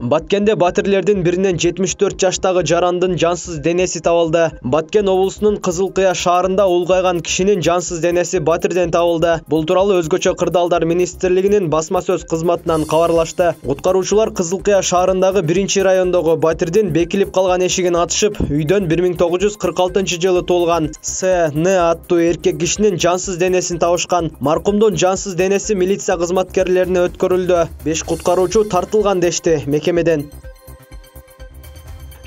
Баткенде батирлердин биринен 74 жаштагы жарандын жансыз денеси табылды. Баткен облусунун Кызылкыя шаарында улгайган кишинин жансыз денеси батирден табылды. Бул тууралуу Өзгөчө кырдаалдар министрлигинин басма сөз кызматынан кабарлашты. Куткаруучулар Кызылкыя шаарындагы 1-райондогу батирдин бекилип калган эшигин ачышып, үйдөн 1946-жылы туулган С.Н. аттуу эркек кишинин жансыз денесин табышкан. Маркумдун жансыз денеси милиция кызматкерлерине өткөрүлдү. 5 куткаруучу тартылган дешти мекемеден.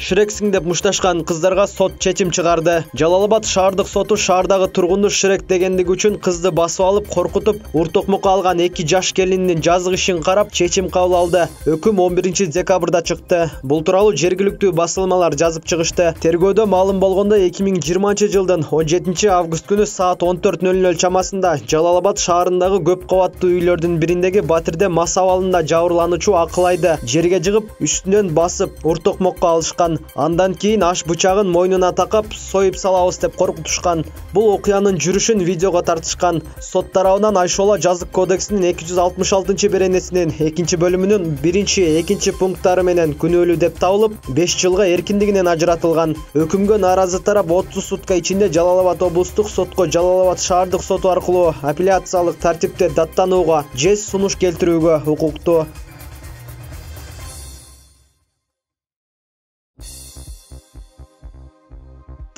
Шрексиң деп мушташкан кыздарга сот чечим чыгарды. Жалал-Абад шаардык соту шаардагы тургунду Шрек дегендиги үчүн кызды басып алып, коркутуп, уртокмукка алган 2 жаш келиндин жазык ишин карап чечим кабыл алды. Өкүм 11-декабрда чыкты. Бул тууралуу жергиликтүү басылмалар жазып чыгышты. Тергөөдө маалым болгондо 2020-жылдын 17-август күнү саат 14:00 чамасында Жалал-Абад шаарындагы көп кабаттуу үйлөрдүн бириндеги батирде мас абалында жабырлануучу акылайды жерге жыгып, үстүнөн басып, уртокмокко алышкан. Андан кийин аш бычагын мойнуна такап, союп салабыз деп коркутушкан. Бул окуянын жүрүшүн видеого тартышкан. Сот тарабынан Айшола жазык кодексинин 266-беренесинин 2-бөлүмүнүн 1-2 пункттары менен күнөөлүү деп табылып, 5 жылга эркиндигинен ажыратылган. Өкүмгө нааразы тарап 30 сутка ичинде Жалал-Абад облустук сотко Жалал-Абад шаардык соту аркылуу апелляциялык тартипте даттанууга же сунуш келтирүүгө укуктуу.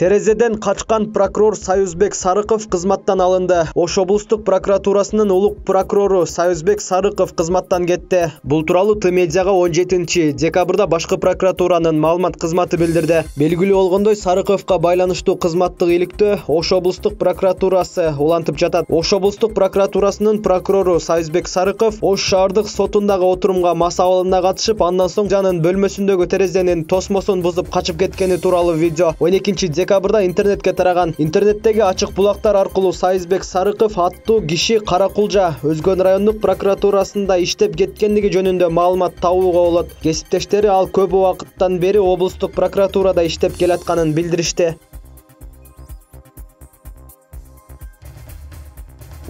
Терезеден качкан прокурор Союзбек Сарыков кызматтан алынды. Ош облустук прокуратурасынын улук прокурору Союзбек Сарыков кызматтан кетти. Бул тууралуу Т-медиага 17-декабрда башкы прокуратуранын маалымат кызматы билдирди. Белгилүү болгондой, Сарыковго байланыштуу кызматтык иликтөө Ош облустук прокуратурасы улантып жатат. Ош облустук прокуратурасынын прокурору Союзбек Сарыков Ош шаардык сотундагы отурумга мас абалында катышып, андан соң жанын бөлмөсүндөгү терезенин тосмосун бузуп качып кеткени тууралуу видео 12-декабрда интернетке тараган. Интернеттеги ачык булактар аркылуу Союзбек Сарыков аттуу киши Каракулжа Өзгөн райондук прокуратурасында иштеп кеткендиги жөнүндө маалымат табууга болот. Кесиптештери ал көп убакыттан бери облустук прокуратурада иштеп келатканын билдиришти.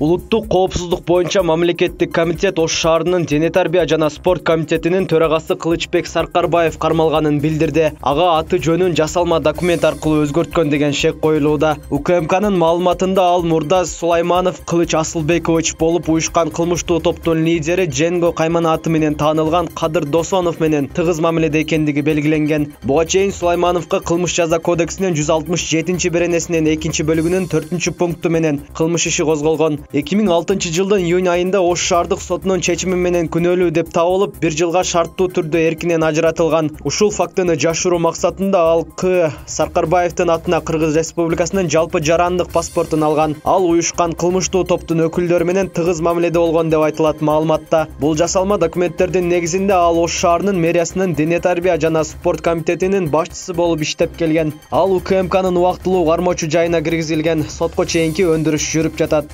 Улуттук коопсуздук боюнча мамлекеттик комитет Ош шаарынын дене тарбия жана спорт комитетинин төрагасы Кылычбек Саркарбаев кармалганын билдирди. Ага аты жөнүн жасалма документ аркылуу өзгөрткөн деген шек коюлууда. УКМКнын маалыматында ал Мурдаз Сулайманов Кылыч Асылбекович болуп, уюшкан кылмыштуу топтун лидери Дженго Кайман аты менен таанылган Кадыр Досонов менен тыгыз мамиледе экендиги белгиленген. Буга чейин Сулаймановго кылмыш жаза кодексинин 167-беренесинин 2-бөлүгүнүн 4-пункту менен кылмыш иши козголгон. 2006-жылдын июнь айында Ош шаардык сотунун чечими менен күнөөлүү деп табылып, 1 жылга шарттуу түрдө эркинен ажыратылган. Ушул фактыны жашыруу максатында ал К. Саркарбаевдин атына Кыргыз Республикасынын жалпы жарандык паспортун алган. Ал уюшкан кылмыштуу топтун өкүлдөрү менен тыгыз мамиледе болгон деп айтылат маалыматта. Бул жасалма документтердин негизинде ал Ош шаарынын мэриясынын дене тарбия жана спорт комитетинин башчысы болуп иштеп келген. Ал УКМКнын убактылуу кармоочу жайына киргизилген. Сотко чейинки өндүрүш жүрүп жатат.